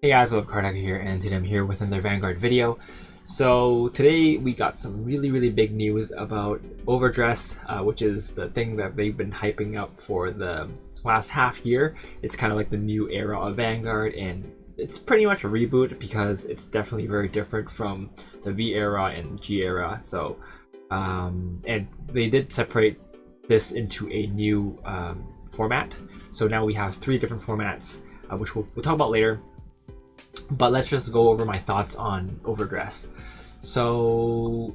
Hey guys, overCardhacker here, and today I'm here with another Vanguard video. So today we got some really big news about overdress, which is the thing that they've been hyping up for the last half year. It's kind of like the new era of Vanguard, and it's pretty much a reboot because it's definitely very different from the V era and G era. So, and they did separate this into a new format. So now we have three different formats, which we'll talk about later. But let's just go over my thoughts on overdress. So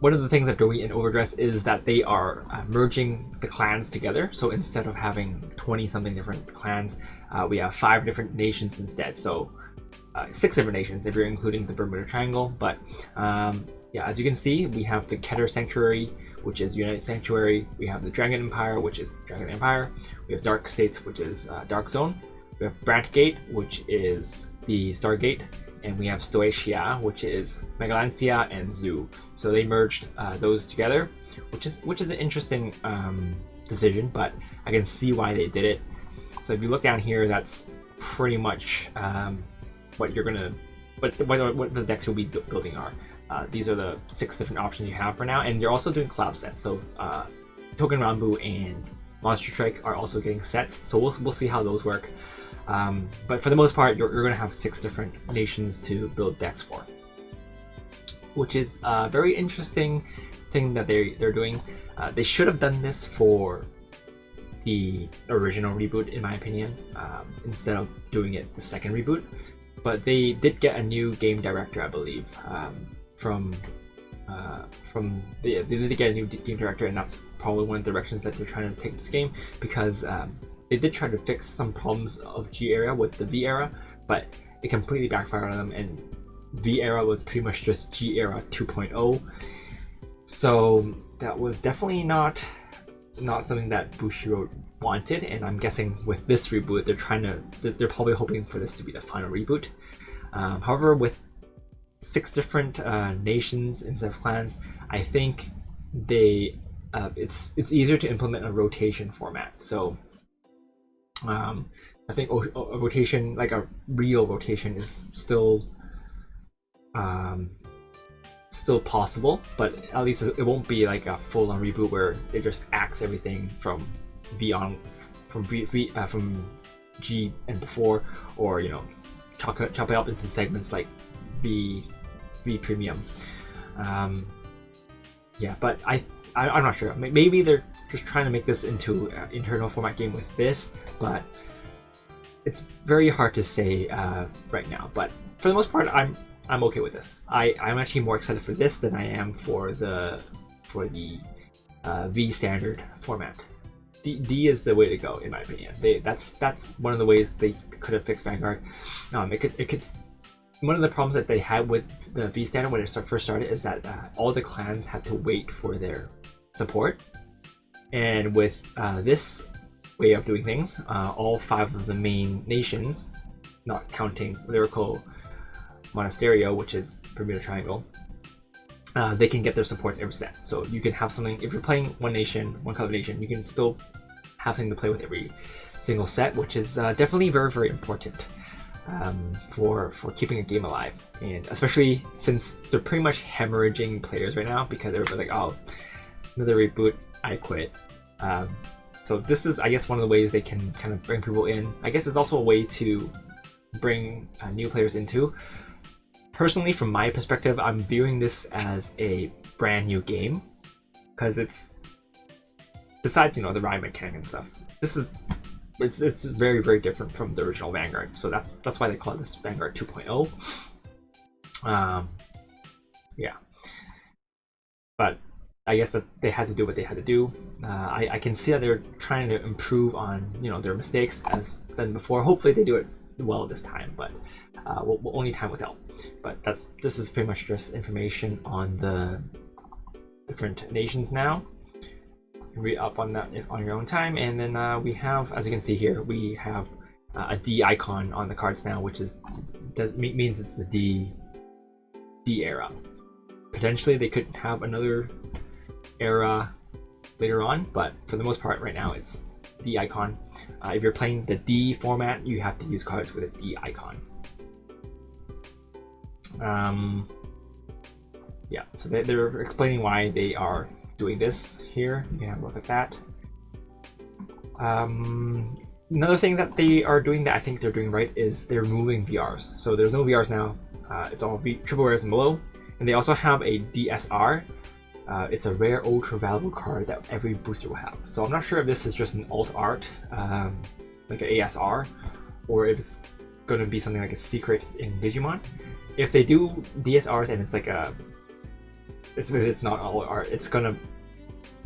one of the things that they're doing in overdress is that they are merging the clans together. So instead of having 20 something different clans, we have 5 different nations instead. So 6 different nations if you're including the Bermuda Triangle. But yeah, as you can see, we have the Keter Sanctuary, which is United Sanctuary. We have the Dragon Empire, which is Dragon Empire. We have Dark States, which is Dark Zone. We have Brant Gate, which is the Stargate, and we have Stoatia, which is Megalantia and Zoo. So they merged those together, which is an interesting decision, but I can see why they did it. So if you look down here, that's pretty much what you're gonna, what the decks you'll be building are. These are the 6 different options you have for now, and you're also doing collab sets. So Token Rambu and Monster Strike are also getting sets, so we'll see how those work. But for the most part, you're going to have 6 different nations to build decks for, which is a very interesting thing that they're doing. They should have done this for the original reboot, in my opinion, instead of doing it the second reboot. But they did get a new game director, I believe, they did get a new game director, and that's probably one of the directions that they're trying to take this game, because they did try to fix some problems of G era with the V era, but it completely backfired on them, and V era was pretty much just G era 2.0. So that was definitely not something that Bushiroad wanted, and I'm guessing with this reboot they're probably hoping for this to be the final reboot. However, with 6 different nations instead of clans, I think it's easier to implement a rotation format. So I think a rotation, like a real rotation, is still possible, but at least it won't be like a full-on reboot where they just axe everything from G and before, or chop it up into segments like V Premium. Yeah, but I'm not sure. Maybe they're just trying to make this into an internal format game with this, but it's very hard to say right now. But for the most part, I'm okay with this. I'm actually more excited for this than I am for the V standard format. D is the way to go, in my opinion. That's one of the ways they could have fixed Vanguard. It could. One of the problems that they had with the V standard when it first started is that all the clans had to wait for their support, and with this way of doing things, all 5 of the main nations, not counting Lyrical Monasterio, which is Bermuda Triangle, they can get their supports every set. So you can have something, if you're playing one nation, one color nation, you can still have something to play with every single set, which is definitely very important for keeping a game alive, and especially since they're pretty much hemorrhaging players right now because everybody's like, oh, another reboot, I quit. So this is, I guess, one of the ways they can kind of bring people in. I guess it's also a way to bring new players into. Personally, from my perspective, I'm viewing this as a brand new game, because it's, besides the ride mechanic and stuff, it's very different from the original Vanguard. So that's why they call this Vanguard 2.0. Yeah, but I guess that they had to do what they had to do. I can see that they're trying to improve on their mistakes as done before. Hopefully they do it well this time, but only time will tell. But this is pretty much just information on the different nations now. Read up on that on your own time, and then we have, as you can see here, we have a D icon on the cards now, which means it's the D era. Potentially they could have another era later on, but for the most part right now it's D icon. If you're playing the D format, you have to use cards with a D icon. Yeah, so they're explaining why they are doing this here. You can have a look at that. Another thing that they are doing that I think they're doing right is they're removing VRs. So there's no VRs now. It's all triple rares and below. And they also have a DSR. It's a rare ultra valuable card that every booster will have. So I'm not sure if this is just an alt art, like an ASR, or if it's going to be something like a secret in Digimon. If they do DSRs and it's like it's not alt art, it's going to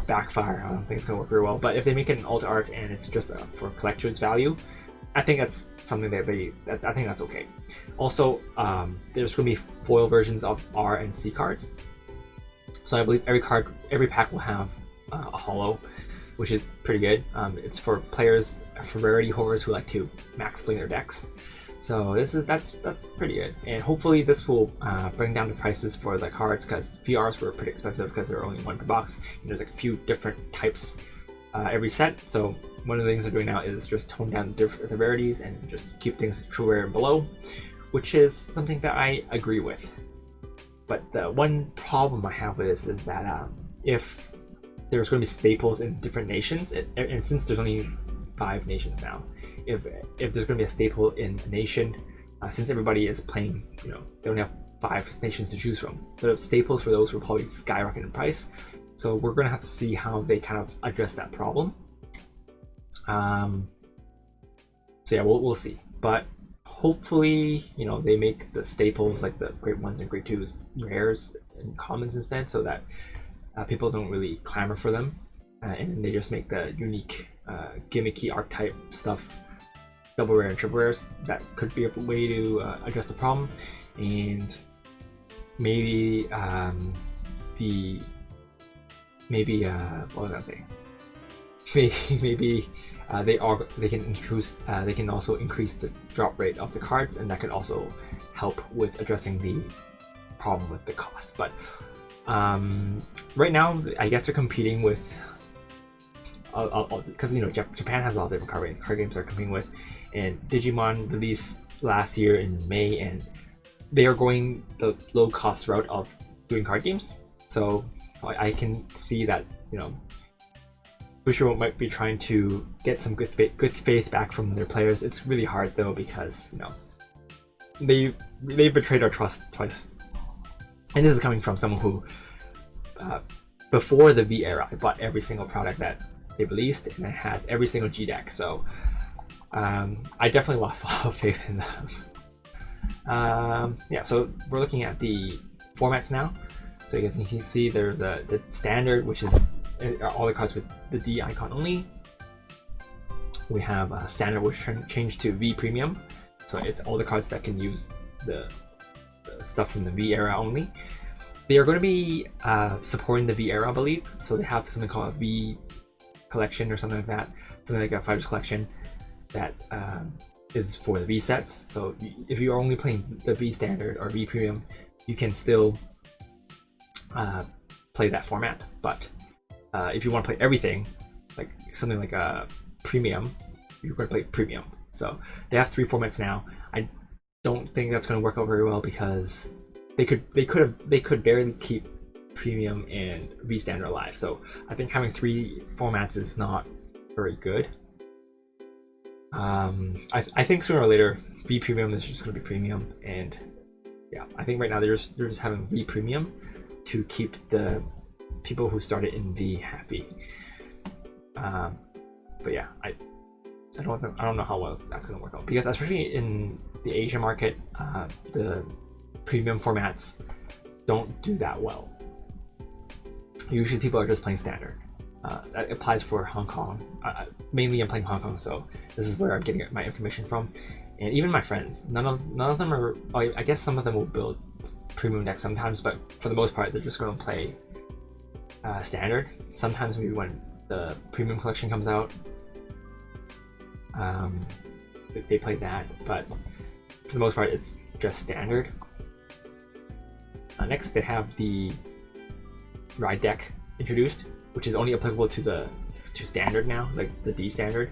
backfire. I don't think it's going to work very well. But if they make it an alt art and it's just for collector's value, I think that's something that I think that's okay. Also, there's going to be foil versions of R and C cards. So I believe every pack will have a holo, which is pretty good. It's for players, for rarity holders who like to max bling their decks. So that's pretty good, and hopefully this will bring down the prices for the cards, because VRs were pretty expensive because they're only one per box. And there's like a few different types every set. So one of the things they're doing now is just tone down the rarities and just keep things true rare and below, which is something that I agree with. But the one problem I have with this is that if there's going to be staples in different nations, and since there's only 5 nations now, if there's going to be a staple in a nation, since everybody is playing, they only have 5 nations to choose from, the staples for those will probably skyrocket in price. So we're going to have to see how they kind of address that problem. So yeah, we'll see. But hopefully, they make the staples like the grade 1s and grade 2s rares and commons instead, so that people don't really clamor for them, and they just make the unique gimmicky archetype stuff double rare and triple rares. That could be a way to address the problem. And maybe what was I gonna say? Maybe they can introduce they can also increase the drop rate of the cards, and that can also help with addressing the problem with the cost. But right now, I guess they're competing with, because Japan has a lot of different card games they're competing with, and Digimon released last year in May, and they are going the low cost route of doing card games. So I can see that Bushiroad might be trying to get some good faith back from their players. It's really hard though, because they betrayed our trust twice, and this is coming from someone who before the V era, I bought every single product that they released, and I had every single G deck. So I definitely lost a lot of faith in them. Yeah, so we're looking at the formats now. So you guys can see there's the standard, which is all the cards with the D icon only. We have standard, which changed to V premium, so it's all the cards that can use the stuff from the V era only. They are going to be supporting the V era, I believe. So they have something called a V collection or something like that, something like a fighters collection that is for the V sets. So if you are only playing the V standard or V premium, you can still play that format. But if you want to play everything, like something like a premium, you're going to play premium. So they have 3 formats now. I don't think that's going to work out very well, because they could barely keep premium and V standard alive. So I think having 3 formats is not very good. I think sooner or later V premium is just going to be premium, and yeah, I think right now they're just having V premium to keep the people who started in V happy. But yeah, I don't know how well that's going to work out, because especially in the Asia market, the premium formats don't do that well. Usually people are just playing standard. That applies for Hong Kong. Mainly I'm playing Hong Kong, so this is where I'm getting my information from. And even my friends, none of them are, I guess some of them will build premium decks sometimes, but for the most part they're just going to play standard. Sometimes maybe when the premium collection comes out, they play that, but for the most part it's just standard. Next, they have the ride deck introduced, which is only applicable to the to standard now, like the D standard.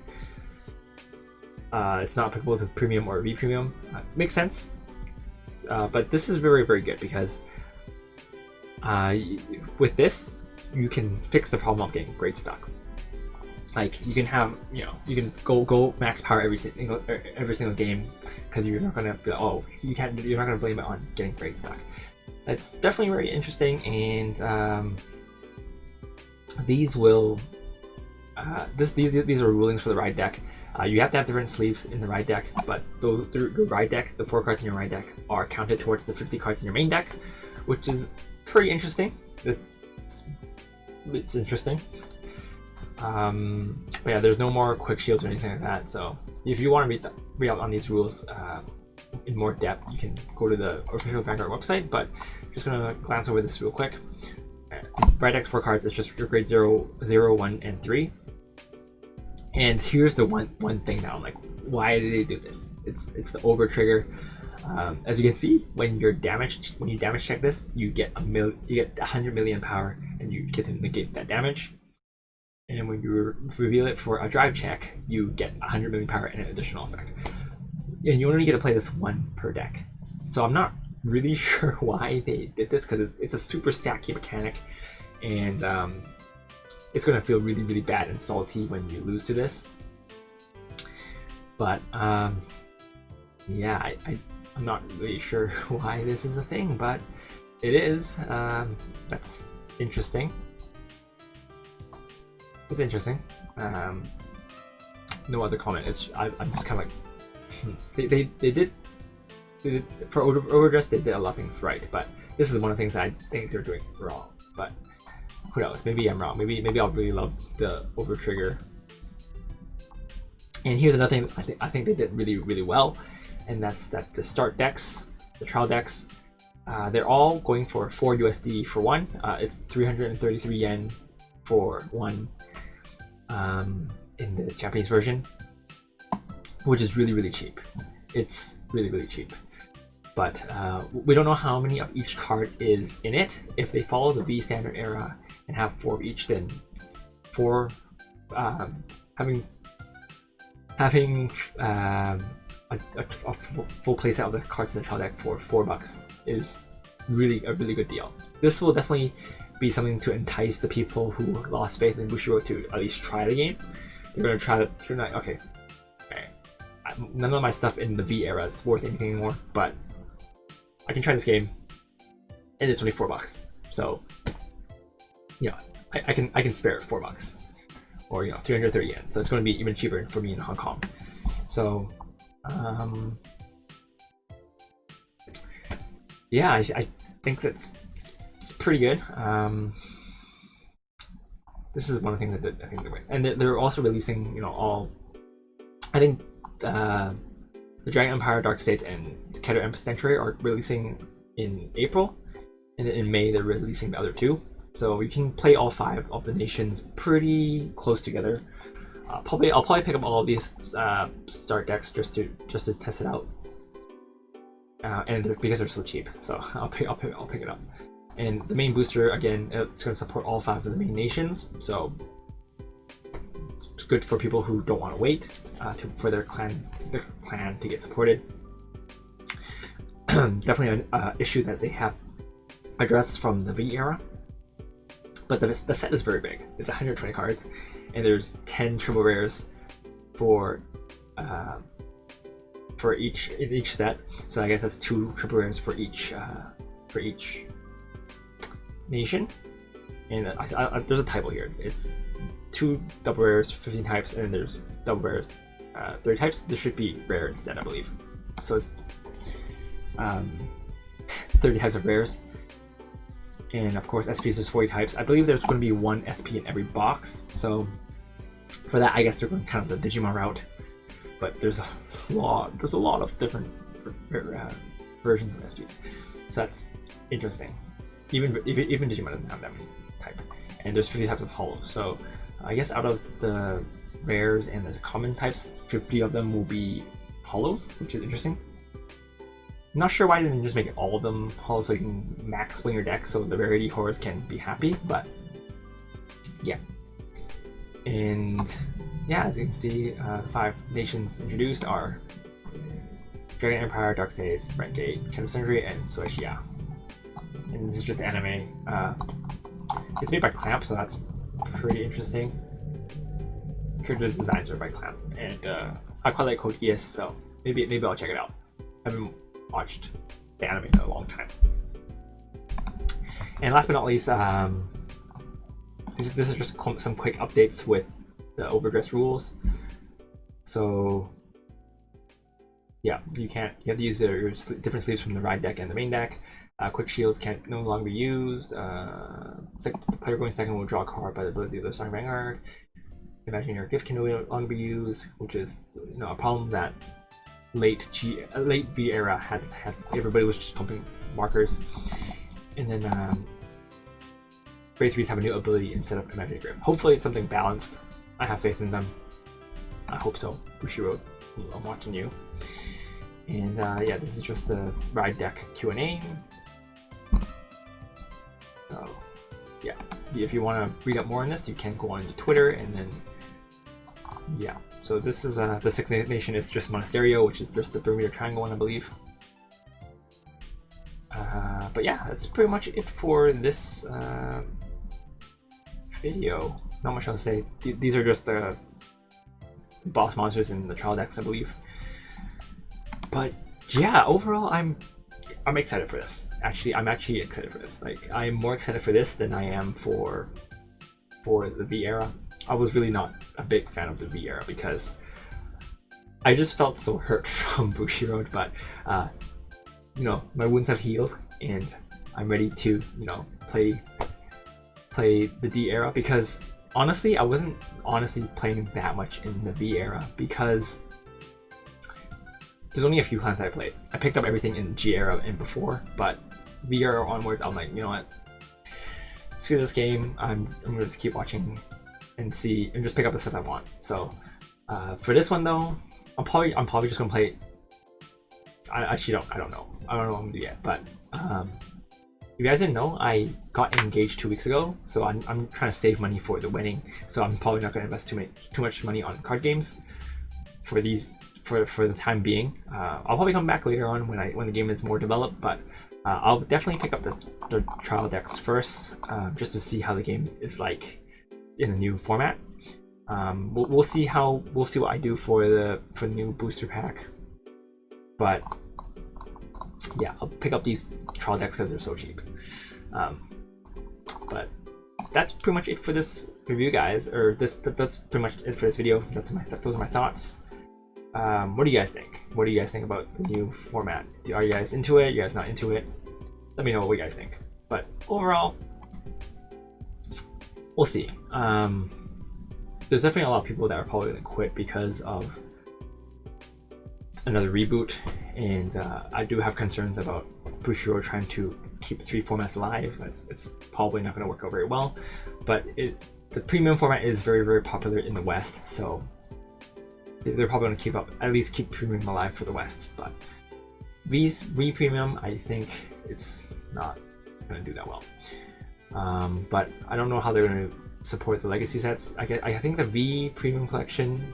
It's not applicable to premium or V premium. Makes sense. But this is very, very good because with this, you can fix the problem of getting great stock. Like you can have, you can go max power every single game because you're not gonna be, you're not gonna blame it on getting great stock. It's definitely very interesting, and these will these are rulings for the ride deck. You have to have different sleeves in the ride deck, but the ride deck, the 4 cards in your ride deck, are counted towards the 50 cards in your main deck, which is pretty interesting. It's interesting. But yeah, there's no more quick shields or anything like that. So if you want to read up on these rules in more depth, you can go to the official Vanguard website. But just gonna glance over this real quick. Ride deck's 4 cards. It's just your grade 0, 0, 1, and 3. And here's the one thing now, I'm like, why did they do this? It's the over trigger. As you can see, when you damage check this, you get 100 million power, and you get to negate that damage. And when you reveal it for a drive check, you get 100 million power and an additional effect. And you only get to play this 1 per deck. So I'm not really sure why they did this, because it's a super stacky mechanic, and it's gonna feel really, really bad and salty when you lose to this. But yeah, I'm not really sure why this is a thing, but it is. That's interesting. It's interesting. No other comment. I'm just kind of like, they did for overdress. They did a lot of things right, but this is one of the things I think they're doing wrong. But who knows? Maybe I'm wrong. Maybe I'll really love the over trigger. And here's another thing I think they did really, really well, and that's that the start decks, the trial decks, they're all going for 4 USD for one. It's 333 yen for one in the Japanese version, which is really, really cheap. It's really, really cheap. But we don't know how many of each card is in it. If they follow the V standard era and have 4 of each, then having a full playset of the cards in the trial deck for $4 is really a really good deal. This will definitely be something to entice the people who lost faith in Bushiroad to at least try the game. They're gonna try it. They're like, okay, none of my stuff in the V era is worth anything anymore, but I can try this game, and it's only $4. So, I can spare it $4, or 330 yen. So it's going to be even cheaper for me in Hong Kong. So, yeah, I think that's it's pretty good. This is one of the things that I think they're right, and they're also releasing all. I think the Dragon Empire, Dark States, and Keter Empress Sanctuary are releasing in April, and then in May they're releasing the other 2. So you can play all 5 of the nations pretty close together. I'll probably pick up all of these start decks just to test it out, and because they're so cheap, so I'll pick it up. And the main booster, again, it's going to support all 5 of the main nations, so it's good for people who don't want to wait for their clan to get supported. Definitely an issue that they have addressed from the V era. But the set is very big. It's 120 cards, and there's 10 triple rares for each set. So I guess that's 2 triple rares for each nation. And there's a typo here. It's 2 double rares, 15 types, and then there's double rares, 30 types. This should be rare instead, I believe. So it's 30 types of rares. And of course, SPs, there's 40 types. I believe there's going to be 1 SP in every box. So for that, I guess they're going kind of the Digimon route. But there's a lot of different versions of SPs. So that's interesting. Even Digimon doesn't have that many type. And there's 50 types of holos. So I guess out of the rares and the common types, 50 of them will be holos, which is interesting. I'm not sure why they didn't just make all of them hollow so you can max spling your deck so the rarity horrors can be happy, but yeah. And yeah, as you can see, the 5 nations introduced are Dragon Empire, Dark States, Brentgate, Kingdom Century, and Soeshia. And this is just anime. It's made by Clamp, so that's pretty interesting. Character designs are by Clamp, and I quite like Code Geass, so maybe I'll check it out. I haven't watched the anime in a long time. And last but not least, this is just some quick updates with the overdress rules. So yeah, you have to use your different sleeves from the ride deck and the main deck. Quick shields can no longer be used. The player going second will draw a card by the ability of the starting Vanguard. Imagine your gift can no longer be used, which is a problem that late V era had. Everybody was just pumping markers. And then Grade 3s have a new ability instead of Imaginary Grip. Hopefully it's something balanced. I have faith in them. I hope so. Bushiroad, I'm watching you. And yeah, this is just the ride deck Q&A. So yeah, if you want to read up more on this, you can go on to Twitter, and then yeah. So this is the 6th nation is just Monasterio, which is just the Bermuda Triangle one, I believe. But yeah, that's pretty much it for this video. Not much else to say. These are just the boss monsters in the trial decks, I believe. But yeah, overall, I'm excited for this. I'm actually excited for this. Like, I'm more excited for this than I am for the V era. I was really not a big fan of the V era because I just felt so hurt from Bushiroad, but my wounds have healed and I'm ready to play the D era, because honestly I wasn't playing that much in the V era because there's only a few clans I played. I picked up everything in G era and before, but V era onwards I'm like, you know what, screw this game. I'm gonna just keep watching and see and just pick up the stuff I want. So for this one though, I'm probably just gonna play. I don't know what I'm gonna do yet, but if you guys didn't know, I got engaged 2 weeks ago, so I'm trying to save money for the wedding. So I'm probably not gonna invest too much money on card games for the time being. I'll probably come back later on when the game is more developed, but I'll definitely pick up the trial decks first, just to see how the game is like in a new format. We'll see what I do for the new booster pack, but yeah, I'll pick up these trial decks because they're so cheap. But that's pretty much it for this review, guys. Or that's pretty much it for this video. Those are my thoughts. What do you guys think? What do you guys think about the new format? Are you guys into it? Are you guys not into it? Let me know what you guys think. But overall, we'll see. There's definitely a lot of people that are probably going to quit because of another reboot, and I do have concerns about Bushiroad trying to keep 3 formats alive. It's probably not going to work out very well, but the premium format is very, very popular in the West, so they're probably going to at least keep premium alive for the West. But V premium, I think it's not going to do that well. But I don't know how they're going to support the legacy sets. I think the V premium collection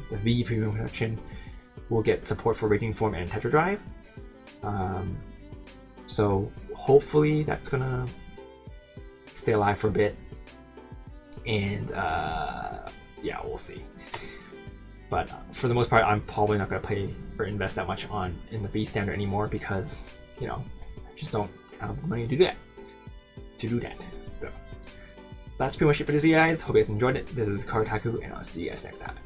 will get support for Raging Form and Tetra Drive. So hopefully that's gonna stay alive for a bit, and yeah, we'll see. But for the most part, I'm probably not gonna play or invest that much in the V standard anymore because I just don't have the money to do that. So that's pretty much it for this video, guys. Hope you guys enjoyed it. This is Card Haku, and I'll see you guys next time.